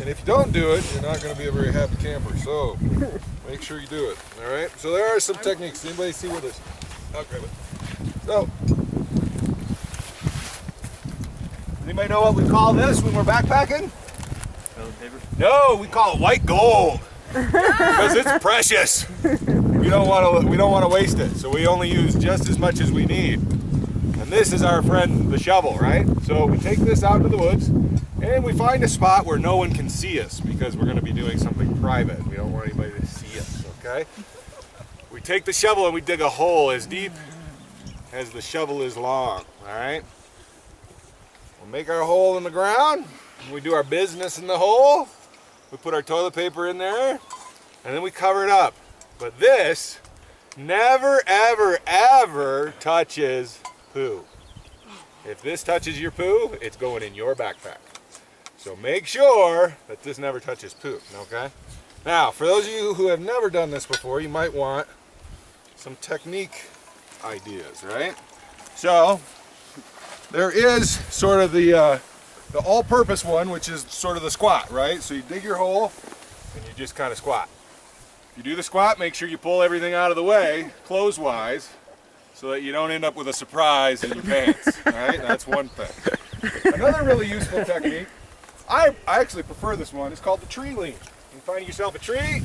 And if you don't do it, you're not going to be a very happy camper. So make sure you do it. All right. So there are some techniques. Anybody see where this? I'll grab it. So, anybody know what we call this when we're backpacking? Toilet paper? No, we call it white gold because it's precious. We don't want to waste it, so we only use just as much as we need. And this is our friend, the shovel, right? So we take this out into the woods, and we find a spot where no one can see us because we're going to be doing something private. We don't want anybody to see us, okay? We take the shovel and we dig a hole as deep as the shovel is long, all right? We'll make our hole in the ground. We do our business in the hole. We put our toilet paper in there, and then we cover it up. But this never, ever, ever touches poo. If this touches your poo, it's going in your backpack. So make sure that this never touches poo, okay? Now, for those of you who have never done this before, you might want some technique ideas, right? So, there is sort of the all-purpose one, which is sort of the squat, right? So you dig your hole, and you just kind of squat. If you do the squat, make sure you pull everything out of the way, clothes-wise, so that you don't end up with a surprise in your pants, right? That's one thing. Another really useful technique, I actually prefer this one, it's called the tree lean. You find yourself a tree,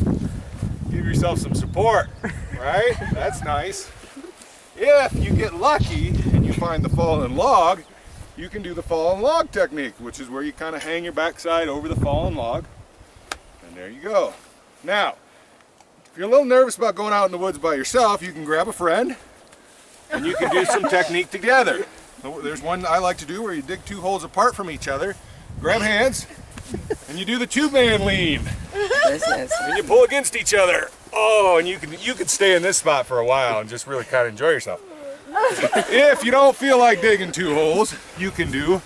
give yourself some support, right? That's nice. If you get lucky and you find the fallen log, you can do the fallen log technique, which is where you kind of hang your backside over the fallen log, and there you go. Now, if you're a little nervous about going out in the woods by yourself, you can grab a friend and you can do some technique together. There's one I like to do where you dig two holes apart from each other, grab hands, and you do the two-man lean. And you pull against each other. Oh, and you can stay in this spot for a while and just really kind of enjoy yourself. If you don't feel like digging two holes, you can do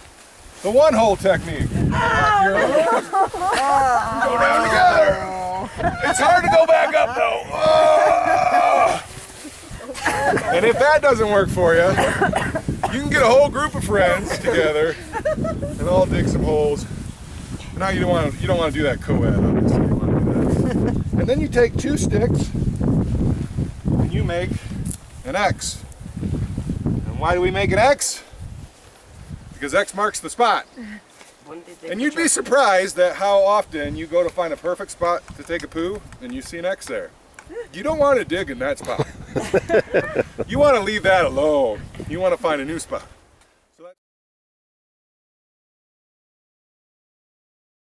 the one-hole technique. Lock your holes, go down together. It's hard to go back up though. Oh. And if that doesn't work for you, you can get a whole group of friends together and all dig some holes. Now you don't want to do that co-ed, obviously. You want to do that. And then you take two sticks and you make an X. And why do we make an X? Because X marks the spot. And you'd be surprised at how often you go to find a perfect spot to take a poo and you see an X there. You don't want to dig in that spot. You want to leave that alone. You want to find a new spot.